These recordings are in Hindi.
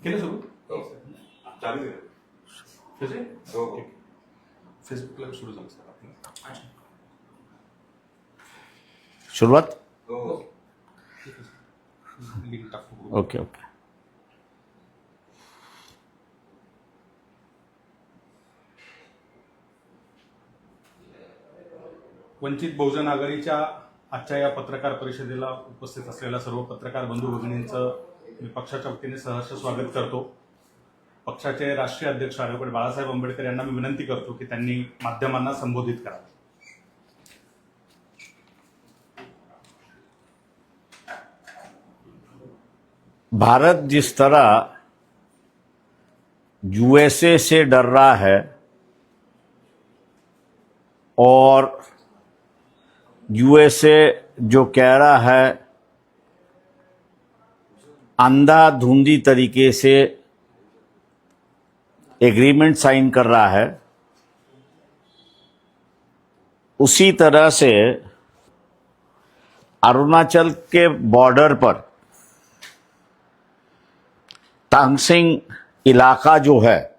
केलं सुरू चालू आहे. कसे हो. फेसबुक लाईव्ह सुरू झालं सर आपलं. शुरुआत. हो. लिंक टाकतो. Okay okay. वंचित बहुजन आघाडीच्या आजच्या या पत्रकार परिषदेला उपस्थित असलेल्या सर्व पत्रकार बंधू भगिनींचं मी पक्षाच्या वतीने सहर्ष स्वागत करतो. पक्षाचे राष्ट्रीय अध्यक्ष ॲडव्होकेट बाळासाहेब आंबेडकर यांना मी विनंती करतो की त्यांनी माध्यमांना संबोधित करावे. भारत जिस तरह यूएसए से डर रहा है और यूएसए जो कह रहा है अंधाधुंधी तरीके से एग्रीमेंट साइन कर रहा है, उसी तरह से अरुणाचल के बॉर्डर पर तांगसिंग इलाका जो है,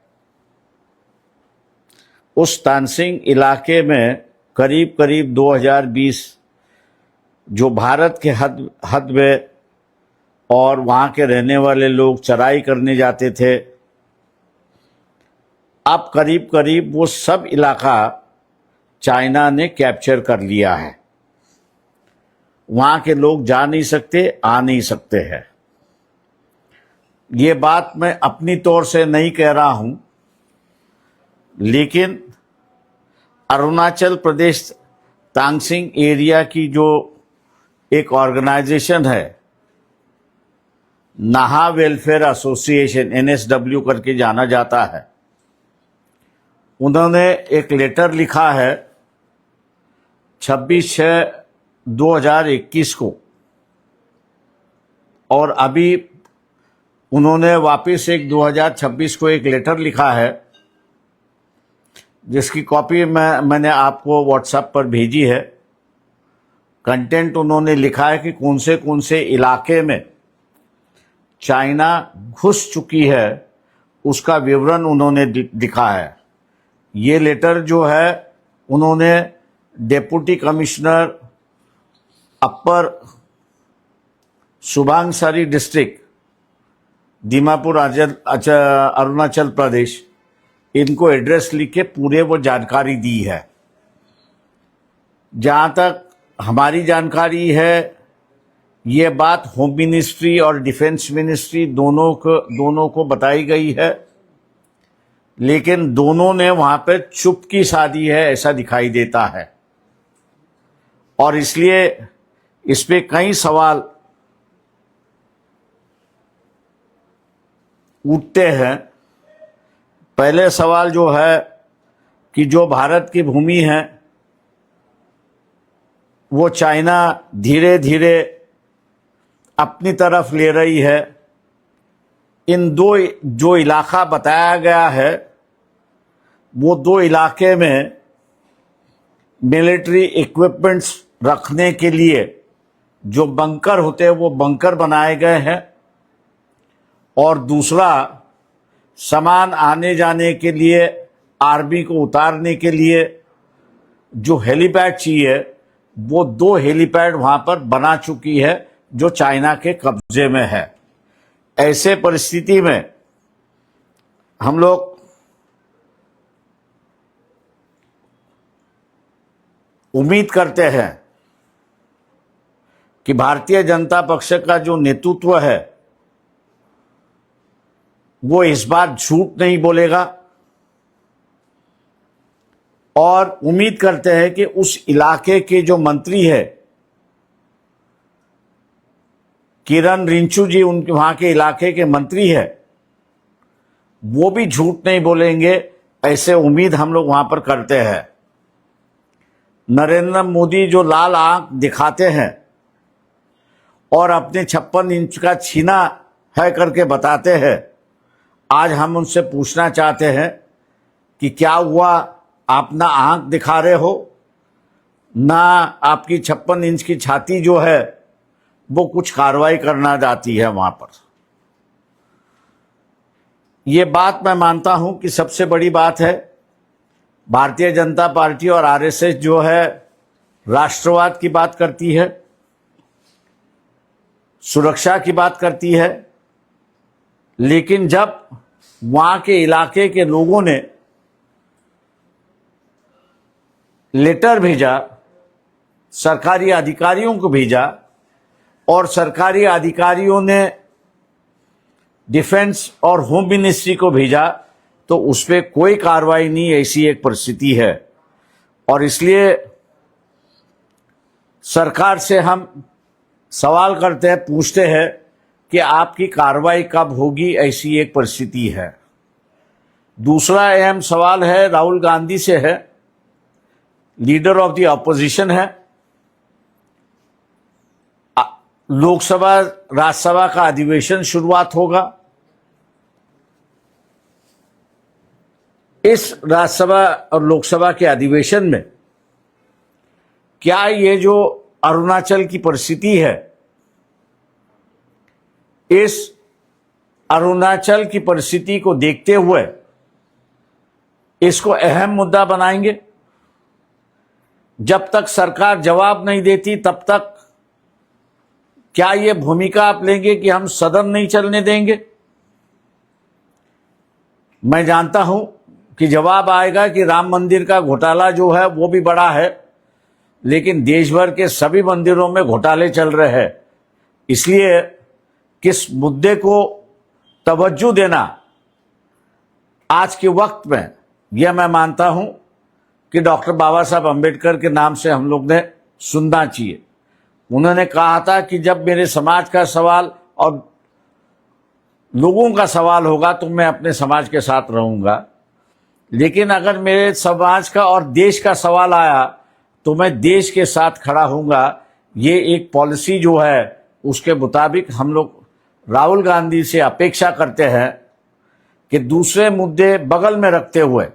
उस तांगसिंग इलाके में करीब करीब 2020 जो भारत के हद में और वहाँ के रहने वाले लोग चराई करने जाते थे, अब करीब करीब वो सब इलाका चाइना ने कैप्चर कर लिया है. वहाँ के लोग जा नहीं सकते, आ नहीं सकते हैं. ये बात मैं अपनी तौर से नहीं कह रहा हूं, लेकिन अरुणाचल प्रदेश तांगसिंग एरिया की जो एक ऑर्गेनाइजेशन है, नाहा वेलफेयर एसोसिएशन, NSW करके जाना जाता है, उन्होंने एक लेटर लिखा है 26/6/2021 को, और अभी उन्होंने वापस एक 2026 को एक लेटर लिखा है, जिसकी कॉपी मैंने आपको व्हाट्सएप पर भेजी है. कंटेंट उन्होंने लिखा है कि कौन से इलाके में चाइना घुस चुकी है, उसका विवरण उन्होंने दिखा है. ये लेटर जो है उन्होंने डेप्यूटी कमिश्नर अपर सुबांगसारी डिस्ट्रिक्ट दीमापुर अरुणाचल प्रदेश, इनको एड्रेस लिख के पूरे वो जानकारी दी है. जहां तक हमारी जानकारी है, ये बात होम मिनिस्ट्री और डिफेंस मिनिस्ट्री दोनों को बताई गई है, लेकिन दोनों ने वहां पे चुप की साधी है, ऐसा दिखाई देता है. और इसलिए इस पे कई सवाल उठते हैं. पहले सवाल जो है कि जो भारत की भूमि है वो चाइना धीरे धीरे अपनी तरफ ले रही है. इन दो जो इलाका बताया गया है, वो दो इलाके में मिलिट्री इक्विपमेंट्स रखने के लिए जो बंकर होते हैं वो बंकर बनाए गए हैं, और दूसरा सामान आने जाने के लिए, आर्मी को उतारने के लिए जो हेलीपैड चाहिए, वो 2 हेलीपैड वहां पर बना चुकी है जो चाइना के कब्जे में है. ऐसे परिस्थिति में हम लोग उम्मीद करते हैं कि भारतीय जनता पक्ष का जो नेतृत्व है वो इस बार झूठ नहीं बोलेगा, और उम्मीद करते हैं कि उस इलाके के जो मंत्री है किरण रिंचू जी, उनके वहां के इलाके के मंत्री है, वो भी झूठ नहीं बोलेंगे, ऐसे उम्मीद हम लोग वहां पर करते हैं. नरेंद्र मोदी जो लाल आंख दिखाते हैं और अपने 56 इंच का छीना है करके बताते हैं, आज हम उनसे पूछना चाहते हैं कि क्या हुआ, आप ना आंख दिखा रहे हो, ना आपकी 56 इंच की छाती जो है वो कुछ कार्रवाई करना चाहती है वहां पर. ये बात मैं मानता हूं कि सबसे बड़ी बात है, भारतीय जनता पार्टी और आरएसएस जो है राष्ट्रवाद की बात करती है, सुरक्षा की बात करती है, लेकिन जब वहां के इलाके के लोगों ने लेटर भेजा, सरकारी अधिकारियों को भेजा और सरकारी अधिकारियों ने डिफेंस और होम मिनिस्ट्री को भेजा, तो उस पर कोई कार्रवाई नहीं, ऐसी एक परिस्थिति है। और इसलिए सरकार से हम सवाल करते हैं, पूछते हैं कि आपकी कार्रवाई कब होगी, ऐसी एक परिस्थिति है। दूसरा अहम सवाल है, राहुल गांधी से है, लीडर ऑफ द ऑपोजिशन है। लोकसभा राज्यसभा का अधिवेशन शुरुआत होगा। इस राज्यसभा और लोकसभा के अधिवेशन में क्या ये जो अरुणाचल की परिस्थिति है, इस अरुणाचल की परिस्थिति को देखते हुए इसको अहम मुद्दा बनाएंगे? जब तक सरकार जवाब नहीं देती तब तक क्या ये भूमिका आप लेंगे कि हम सदन नहीं चलने देंगे? मैं जानता हूं कि जवाब आएगा कि राम मंदिर का घोटाला जो है वो भी बड़ा है, लेकिन देश भर के सभी मंदिरों में घोटाले चल रहे हैं। इसलिए किस मुद्दे को तवज्जो देना आज के वक्त में, यह मैं मानता हूं कि डॉक्टर बाबा साहब अम्बेडकर के नाम से हम लोग ने सुनना चाहिए। उन्होंने कहा था कि जब मेरे समाज का सवाल और लोगों का सवाल होगा तो मैं अपने समाज के साथ रहूंगा, लेकिन अगर मेरे समाज का और देश का सवाल आया तो मैं देश के साथ खड़ा होऊंगा। ये एक पॉलिसी जो है उसके मुताबिक हम लोग राहुल गांधी से अपेक्षा करते हैं कि दूसरे मुद्दे बगल में रखते हुए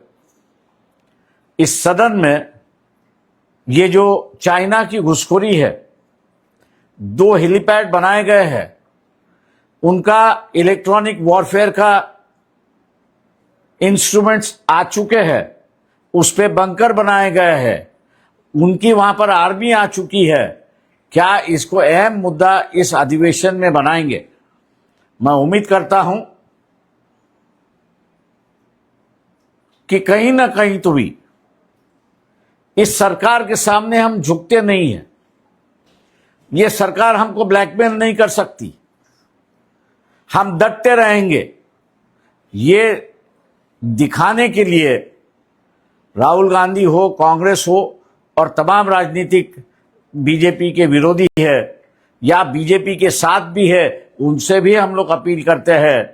इस सदन में ये जो चाइना की घुसखोरी है, 2 हेलीपैड बनाए गए हैं, उनका इलेक्ट्रॉनिक वॉरफेयर का इंस्ट्रूमेंट्स आ चुके हैं, उस पे बंकर बनाए गए हैं, उनकी वहां पर आर्मी आ चुकी है। क्या इसको अहम मुद्दा इस अधिवेशन में बनाएंगे? मैं उम्मीद करता हूं कि कहीं ना कहीं तो भी इस सरकार के सामने हम झुकते नहीं हैं। ये सरकार हमको ब्लैकमेल नहीं कर सकती, हम डटते रहेंगे। ये दिखाने के लिए राहुल गांधी हो, कांग्रेस हो और तमाम राजनीतिक बीजेपी के विरोधी है या बीजेपी के साथ भी है, उनसे भी हम लोग अपील करते हैं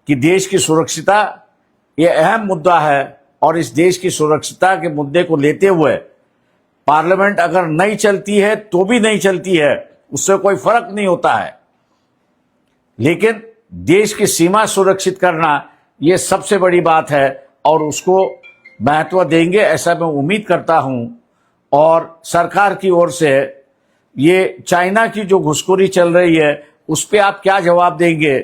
कि देश की सुरक्षिता ये अहम मुद्दा है और इस देश की सुरक्षिता के मुद्दे को लेते हुए पार्लियामेंट अगर नहीं चलती है तो भी नहीं चलती है, उससे कोई फर्क नहीं होता है, लेकिन देश की सीमा सुरक्षित करना ये सबसे बड़ी बात है और उसको महत्व देंगे, ऐसा मैं उम्मीद करता हूं। और सरकार की ओर से ये चाइना की जो घुसखोरी चल रही है उस पे आप क्या जवाब देंगे?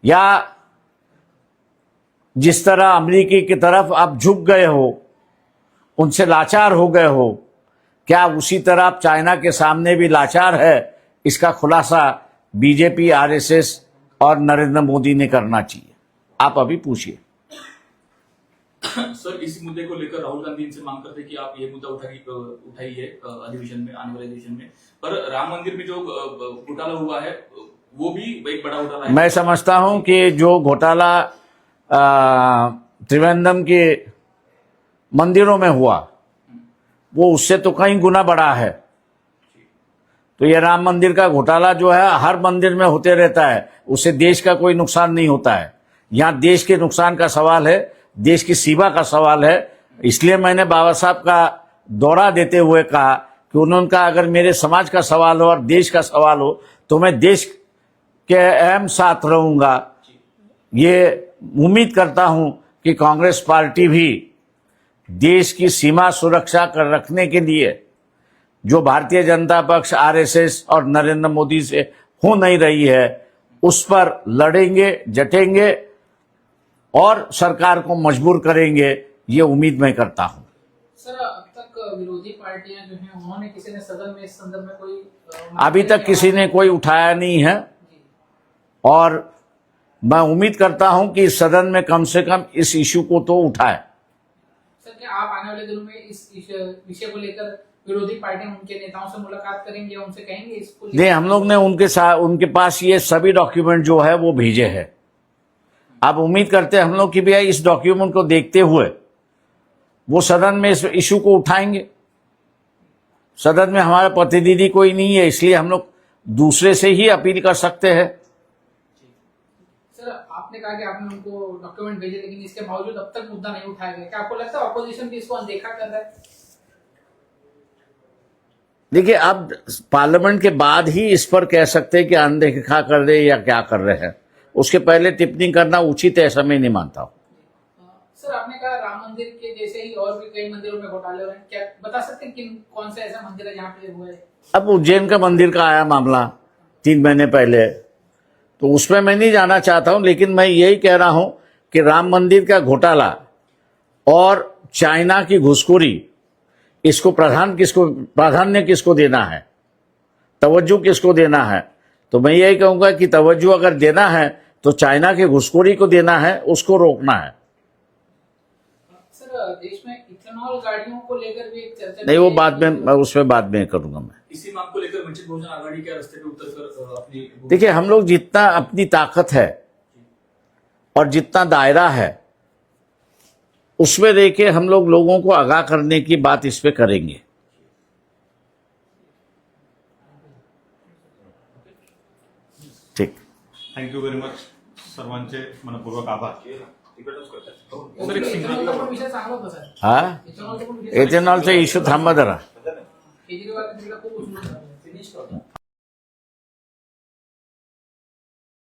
या जिस तरह अमेरिकी की तरफ आप झुक गए हो, उनसे लाचार हो गए हो, क्या उसी तरह आप चाइना के सामने भी लाचार है? इसका खुलासा बीजेपी, आरएसएस और नरेंद्र मोदी ने करना चाहिए। आप अभी पूछिए। सर, इस मुद्दे को लेकर राहुल गांधी इनसे मांग करते हैं कि आप ये मुद्दा उठाइए अधिवेशन में, आने वाले अधिवेशन में। पर राम मंदिर में जो घोटाला हुआ है वो भी एक बड़ा घोटाला है। मैं समझता हूं कि जो घोटाला त्रिवेंद्रम के मंदिरों में हुआ वो उससे तो कहीं गुना बड़ा है। तो ये राम मंदिर का घोटाला जो है हर मंदिर में होते रहता है, उससे देश का कोई नुकसान नहीं होता है। यहाँ देश के नुकसान का सवाल है, देश की सीमा का सवाल है। इसलिए मैंने बाबा साहब का दौरा देते हुए कहा कि उन्होंने कहा अगर मेरे समाज का सवाल हो और देश का सवाल हो तो मैं देश के अहम साथ रहूंगा। ये उम्मीद करता हूं कि कांग्रेस पार्टी भी देश की सीमा सुरक्षा कर रखने के लिए जो भारतीय जनता पक्ष, आरएसएस और नरेंद्र मोदी से हो नहीं रही है, उस पर लड़ेंगे, जटेंगे और सरकार को मजबूर करेंगे, ये उम्मीद मैं करता हूं। सर, अब तक विरोधी पार्टियां जो हैं उन्होंने किसी ने सदन में इस संदर्भ में कोई अभी तक किसी ने कोई उठाया नहीं है जी। और मैं उम्मीद करता हूं कि इस सदन में कम से कम इस इशू को तो उठाए। सर, क्या आप आने वाले दिनों में इस विषय को लेकर विरोधी पार्टियां उनके नेताओं से मुलाकात करेंगे या उनसे कहेंगे इसको नहीं, हम लोग ने उनके साथ, उनके पास ये सभी डॉक्यूमेंट जो है वो भेजे हैं। अब उम्मीद करते हैं हम लोग कि भैया इस डॉक्यूमेंट को देखते हुए वो सदन में इस इशू को उठाएंगे। सदन में हमारा प्रतिनिधि कोई नहीं है, इसलिए हम लोग दूसरे से ही अपील कर सकते हैं। सर, आपने कहा कि आपने उनको डॉक्यूमेंट भेजे, लेकिन इसके बावजूद अब तक मुद्दा नहीं उठाया गया। क्या आपको लगता है ऑपोजिशन भी इसको अनदेखा कर रहा है? देखिए, अब पार्लियामेंट के बाद ही इस पर कह सकते हैं कि अनदेखा कर रहे हैं या क्या कर रहे हैं। उसके पहले टिप्पणी करना उचित है, ऐसा मैं नहीं मानता हूं। सर, आपने कहा राम मंदिर के जैसे ही और भी कई मंदिरों में घोटाले हो रहे हैं, क्या बता सकते हैं कि कौन सा ऐसा मंदिर है जहाँ पे हुआ है? अब उज्जैन का मंदिर का आया मामला 3 महीने पहले, तो उसमें मैं नहीं जाना चाहता हूं, लेकिन मैं यही कह रहा हूं कि राम मंदिर का घोटाला और चाइना की घुसखोरी, इसको प्राधान्य किसको देना है, तवज्जो किसको देना है? तो मैं यही कहूंगा कि तवज्जो अगर देना है तो चाइना की घुसखोरी को देना है, उसको रोकना है। सर, देश में इथेनॉल गाड़ियों को लेकर भी एक चर्चा नहीं, वो बाद में, उसमें बाद में करूंगा मैं। इसी मांग को लेकर वंचित बहुजन आघाड़ी के रास्ते पे उतर कर अपनी देखिए, हम लोग जितना अपनी ताकत है और जितना दायरा है उसमें देके हम लोग लोगों को आगाह करने की बात इस पे करेंगे। ठीक, थँक्यू व्हेरी मच. सर्वांचे मनपूर्वक आभार. सर, एक सिंगल इथेनॉलचा पण विषय चांगला होता सर. हा, इथेनॉलचा पण विषय एथेनॉलचा इश्यू थांबा जरा. केजरीवाल ने तिला खूप उचलून धरलं.